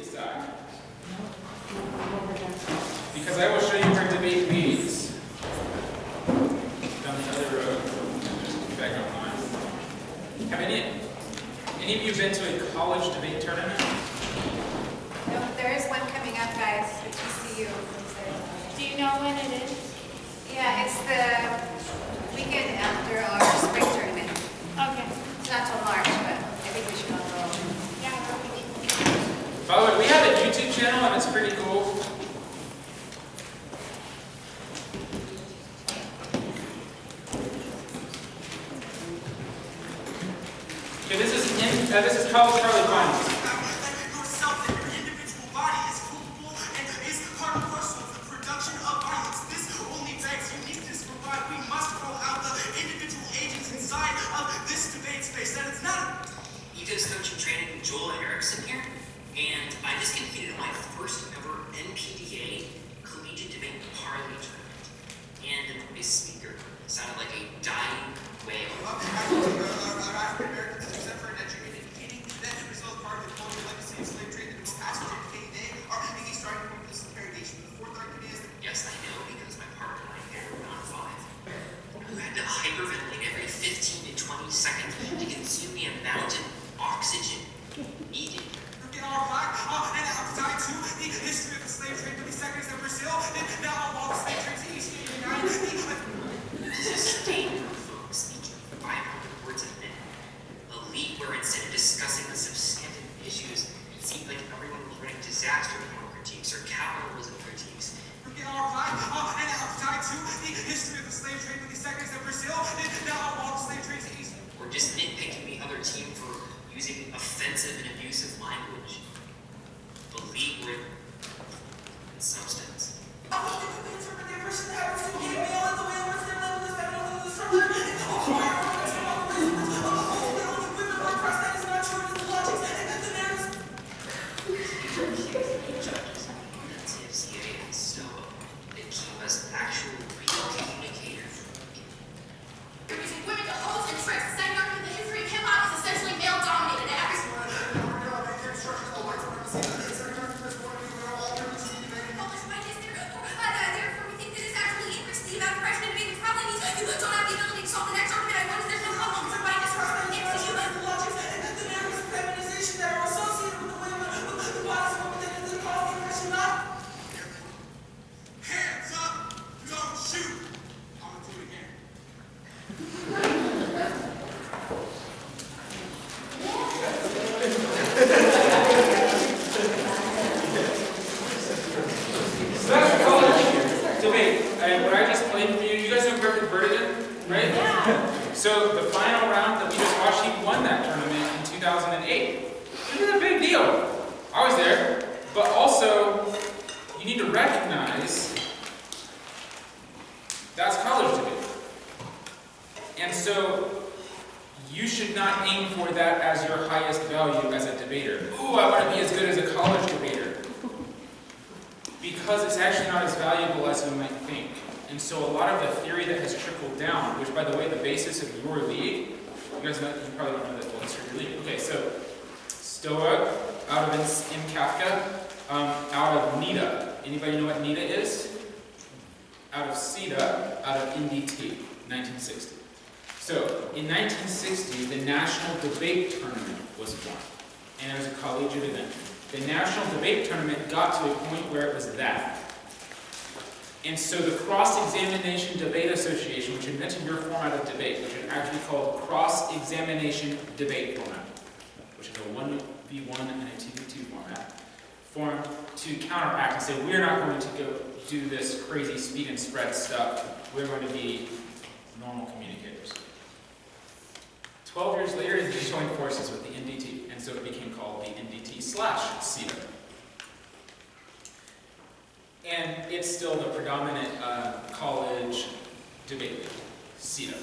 side. Because I will show you where debate leads. Down the other road. Back on line. Have any of you been to a college debate tournament? No, there is one coming up, guys, at TCU. Do you know when it is? Yeah, it's the weekend after our spring tournament. Okay. It's not till March, but I think we should all go. Yeah, By the way, we have a YouTube channel and it's pretty cool. Okay, this is college Charlie Finds. Coaching training with Joel Erickson here, and I just competed in my first ever NPDA collegiate debate parlay tournament. And my speaker sounded like a dying whale. African-Americans, except for an educated competing, that result part of the colonial legacy of slave trade that will pass on today are making starting from this interrogation. The fourth argument is yes, I know, because my partner and I were on 5. Who had to hyperventilate every 15 to 20 seconds to consume the amount of oxygen needed. Get all black, and outside too, the history of the slave trade, 30 seconds in Brazil, and now all the slave trade to East United. This is sustained folk speaking 500 words a minute. A league where instead of discussing the substantive issues, it seemed like everyone was writing disaster critiques or capitalism critiques. Get all black, and outside too, the history of the slave trade, 30 seconds in Brazil, and now all the slave trade to East. Or just nitpicking the other team for using offensive and abusive language. The league with substance. So the final round that we just watched, he won that tournament in 2008. This is a big deal. I was there. But also, you need to recognize that's college debate. And so, you should not aim for that as your highest value as a debater. Ooh, I want to be as good as a college debater. Because it's actually not as valuable as you might think. And so a lot of the theory that has trickled down, which by the way, the basis of your league, you guys know, you probably don't know the full history of your league. Okay, so Stoa out of M. Kafka, out of NIDA. Anybody know what NIDA is? Out of CETA, out of NDT, 1960. So in 1960, the National Debate Tournament was born, and it was a collegiate event. The National Debate Tournament got to a point where it was that. And so the Cross-Examination Debate Association, which invented your format of debate, which is actually called Cross-Examination Debate Format, which is a 1v1 and a 2v2 format, formed to counteract and say, we're not going to go do this crazy speed and spread stuff. We're going to be normal communicators. 12 years later, they joined forces with the NDT, and so it became called the NDT/CETA. And it's still the predominant college debate, CETA.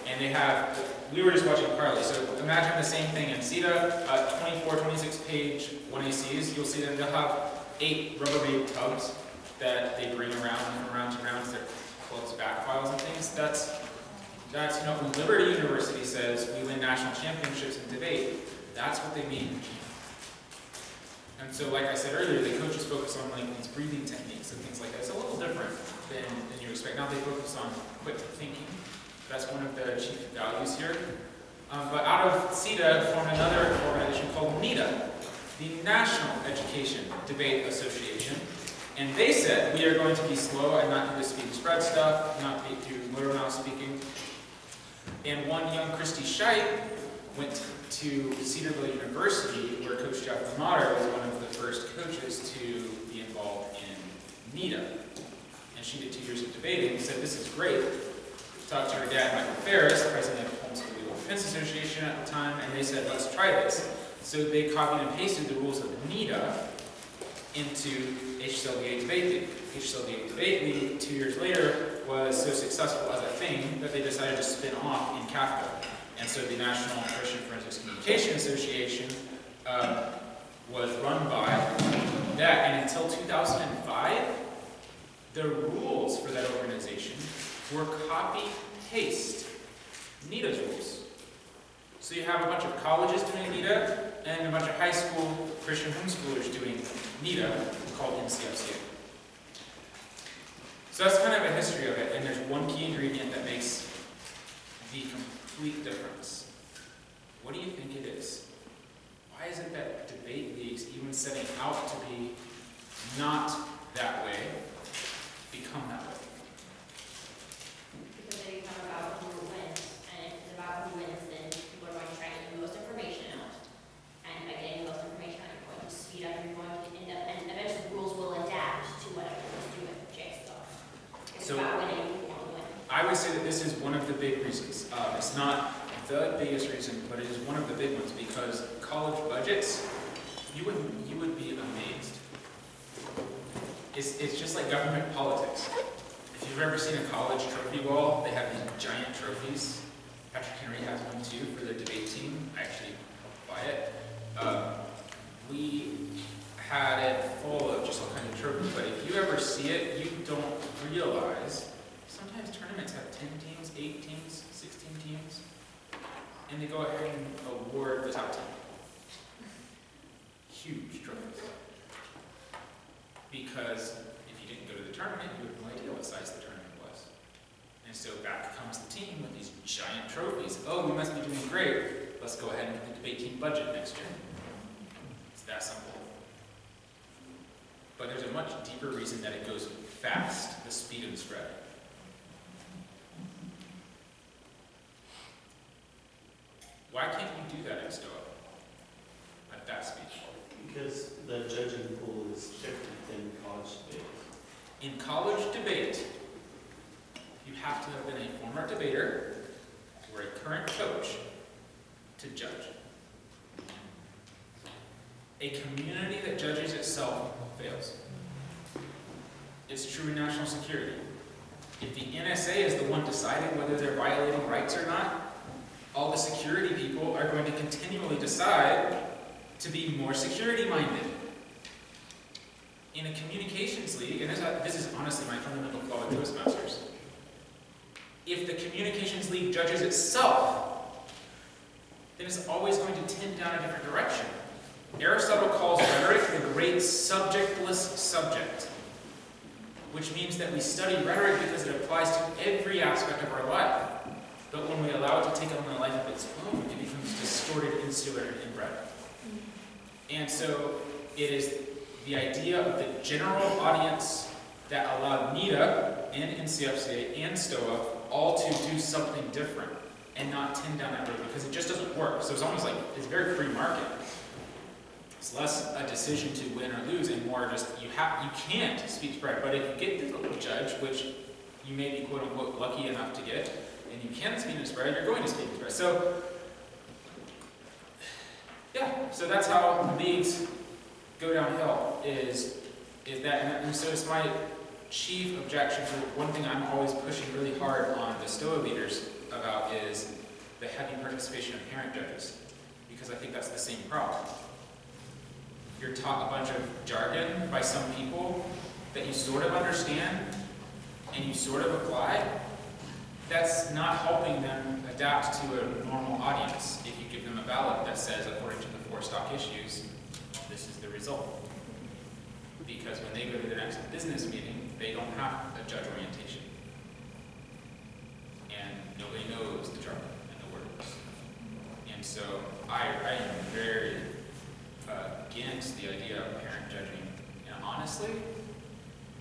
And they have, we were just watching Parlay, so imagine the same thing in CETA, 24, 26 page 1ACs, you'll see that they'll have 8 Rubbermaid tubs that they bring around from round to round, their closed back files and things. That's when Liberty University says we win national championships in debate, that's what they mean. And so, like I said earlier, the coaches focus on like these breathing techniques and things like that. It's a little different than you expect. Now they focus on quick thinking. That's one of the chief values here. But out of CETA formed another organization called NEDA, the National Education Debate Association. And they said, we are going to be slow and not do the speed and spread stuff, not do motor mouth speaking. And one young Christy Scheidt went to Cedarville University, where Coach Jeff Lamar was one of the first coaches to be involved in NEDA. And she did 2 years of debating and said, this is great. Talked to her dad, Michael Ferris, president of the Homeschool Legal Defense Association at the time, and they said, let's try this. So they copied and pasted the rules of NEDA into HCLDA Debate League. HCLDA Debate League, 2 years later, was so successful as a thing that they decided to spin off in Capital. And so the National Christian Forensics Communication Association was run by that, and until 2005, the rules for that organization were copy-paste NEDA's rules. So you have a bunch of colleges doing NEDA, and a bunch of high school Christian homeschoolers doing NEDA, called NCFCA. So that's kind of a history of it, and there's one key ingredient that makes the complete difference. What do you think it is? Why is it that debate leagues, even setting out to be not that way, become that way? Because they become about who wins, and if it's about who wins, then people are going to try to get the most information out. And by getting the most information out, you're going to speed up, you're going to end up, and eventually rules will adapt to what everyone's doing. It's So, about winning, you want to win. I would say that this is one of the big reasons. It's not the biggest reason, but it is one of the big ones, because college budgets, you would be amazed. It's just like government politics. If you've ever seen a college trophy wall, they have these giant trophies. Patrick Henry has one too for the debate team. I actually helped buy it. We had it full of just all kinds of trophies, but if you ever see it, you don't realize sometimes tournaments have 10 teams, 8 teams, 16 teams, and they go ahead and award the top team. Huge trophies. Because if you didn't go to the tournament, you have no idea what size the tournament was. And so back comes the team with these giant trophies. Oh, we must be doing great. Let's go ahead and get the debate team budget next year. It's that simple. But there's a much deeper reason that it goes fast, the speed and spread. Why can't we do that in STOA at that speed? Because the judging pool is different than college debate. In college debate, you have to have been a former debater or a current coach to judge. A community that judges itself fails. It's true in national security. If the NSA is the one deciding whether they're violating rights or not, all the security people are going to continually decide to be more security-minded. In a communications league, and this is honestly my fundamental flaw with Toastmasters, if the communications league judges itself, then it's always going to tend down a different direction. Aristotle calls rhetoric the great subjectless subject, which means that we study rhetoric because it applies to every aspect of our life. But when we allow it to take on a life of its own, it becomes distorted, insular, and inbred. And so it is the idea of the general audience that allowed NEDA and NCFCA and STOA all to do something different and not tend down that road, because it just doesn't work. So it's almost like it's very free market. It's less a decision to win or lose and more just you can't speak spread. But if you get the judge, which you may be quote unquote lucky enough to get, and you can speak and spread, you're going to speak and spread. So yeah, so that's how leagues go downhill is that, and so it's my chief objection to one thing I'm always pushing really hard on the STOA leaders about is the heavy participation of parent judges, because I think that's the same problem. You're taught a bunch of jargon by some people that you sort of understand and you sort of apply. That's not helping them adapt to a normal audience if you give them a ballot that says, according to the 4 stock issues, this is the result. Because when they go to their next business meeting, they don't have a judge orientation. And nobody knows the jargon and the words. And so I am very against the idea of parent judging. And honestly,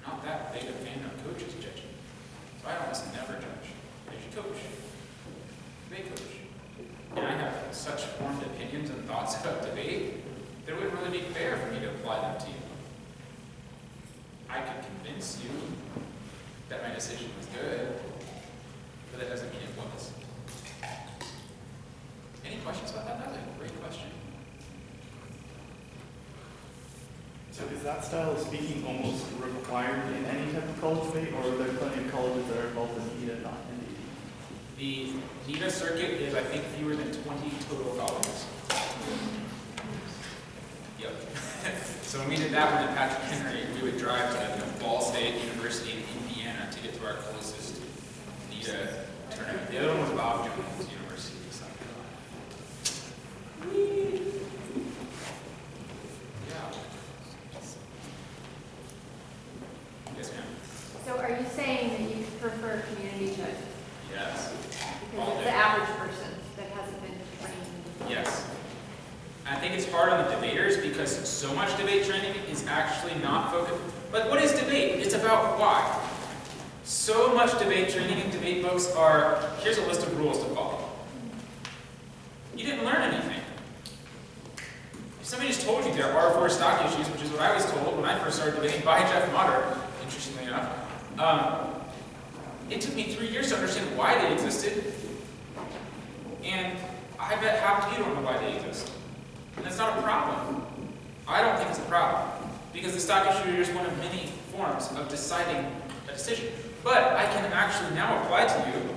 I'm not that big a fan of coaches judging. So I almost never judge. I usually coach. They coach. And I have such formed opinions and thoughts about debate that it wouldn't really be fair for me to apply them to you. I could convince you that my decision was good, but that doesn't mean it was. Any questions about that? That was a great question. So is that style of speaking almost required in any type of college debate, or are there plenty of colleges that are involved in NETA, not NDE? The NETA circuit is, I think, fewer than 20 total colleges. Yep. So when we did that one at Patrick Henry, we would drive to Ball State University in Indiana to get to our closest NETA tournament. The other one was Bob Jones University. So. Yeah. Yes, ma'am. So are you saying that you prefer community judges? Yes. Because it's the average person that hasn't been trained. Yes. I think it's hard on the debaters because so much debate training is actually not focused. But what is debate? It's about why. So much debate training and debate books are, here's a list of rules to follow. You didn't learn anything. If somebody just told you there are 4 stock issues, which is what I was told when I first started debating by Jeff Motter, interestingly enough, it took me 3 years to understand why they existed. And I bet half of you don't know why they exist. And that's not a problem. I don't think it's a problem. Because the stock issue is one of many forms of deciding a decision. But I can actually now apply to you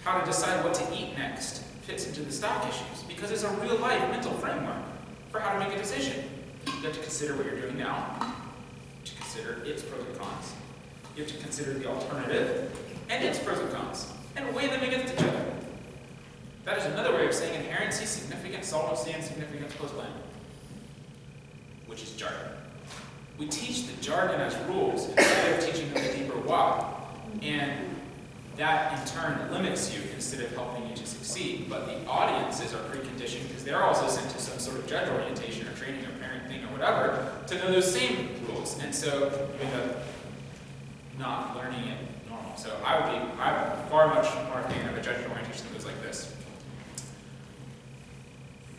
how to decide what to eat next fits into the stock issues. Because it's a real life mental framework for how to make a decision. You have to consider what you're doing now. You have to consider its pros and cons. You have to consider the alternative and its pros and cons. And weigh them against each other. That is another way of saying inherency, significance, solvency, and significance post-plan, which is jargon. We teach the jargon as rules instead of teaching them the deeper why. And that, in turn, limits you instead of helping you to succeed. But the audiences are preconditioned because they're also sent to some sort of judge orientation or training or parent thing or whatever to know those same rules. And so you end up not learning it normal. So I'm far much more a fan of a judge orientation that goes like this.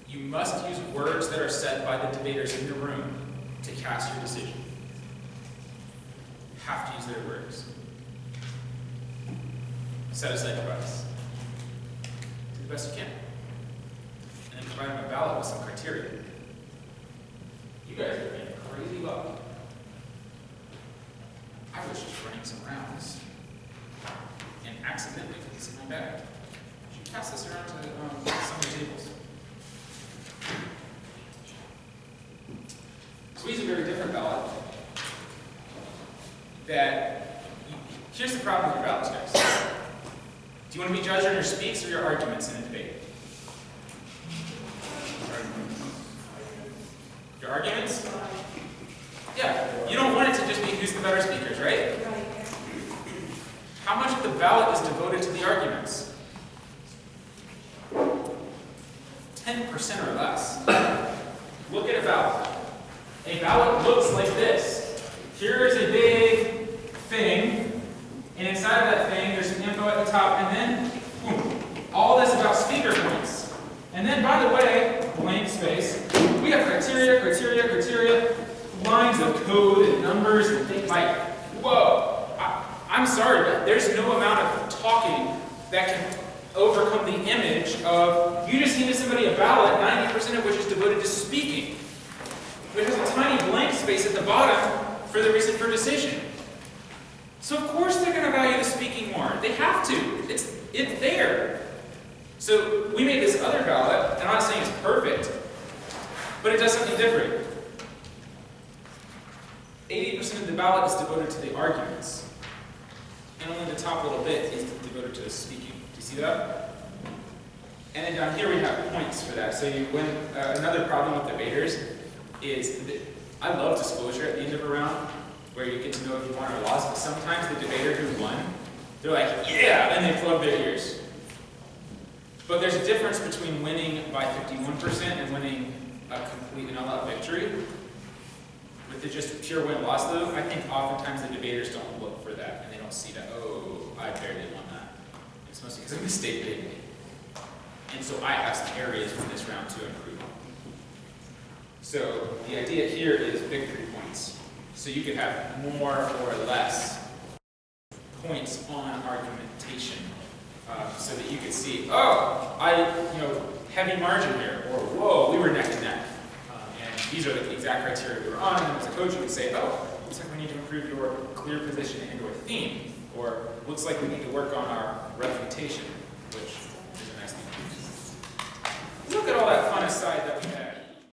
You must use words that are said by the debaters in the room to cast your decision. Have to use their words. Set aside advice. Do the best you can. And then provide them a ballot with some criteria. You guys are being crazy luck. I was just running some rounds and accidentally put this in my bag. You should pass this around to some of the tables. So we use a very different ballot. Here's the problem with your ballots, guys. Do you want to be judged on your speaks or your arguments in a debate? Your arguments? Yeah. You don't want it to just be who's the better speakers, right? How much of the ballot is devoted to the arguments? 10% or less. Look at a ballot. A ballot looks like this. Here is a big thing, and inside of that thing, there's some info at the top, and then, boom, all this about speaker points. And then, by the way, blank space, we have criteria, lines of code and numbers and things like, whoa, I'm sorry, but there's no amount of talking that can overcome the image of you just handed somebody a ballot, 90% of which is devoted to speaking. There's a tiny blank space at the bottom for the reason for decision. So of course they're going to value the speaking more. They have to. It's there. So we made this other ballot, and I'm not saying it's perfect, but it does something different. 80% of the ballot is devoted to the arguments, and only the top little bit is devoted to the speaking. Do you see that? And then down here we have points for that. So another problem with debaters is that I love disclosure at the end of a round, where you get to know if you won or lost, but sometimes the debater who won, they're like, yeah, and they plug their ears. But there's a difference between winning by 51% and winning a complete and all-out victory. With the just pure win-loss though, I think oftentimes the debaters don't look for that, and they don't see that, oh, I barely won that. It's mostly because of a mistake they made. And so I have some areas from this round to improve on. So the idea here is victory points. So you could have more or less points on argumentation, so that you could see, oh, heavy margin here, or whoa, we were neck and neck. And these are the exact criteria we were on, and as a coach you could say, oh, looks like we need to improve your clear position and or theme, or looks like we need to work on our refutation, which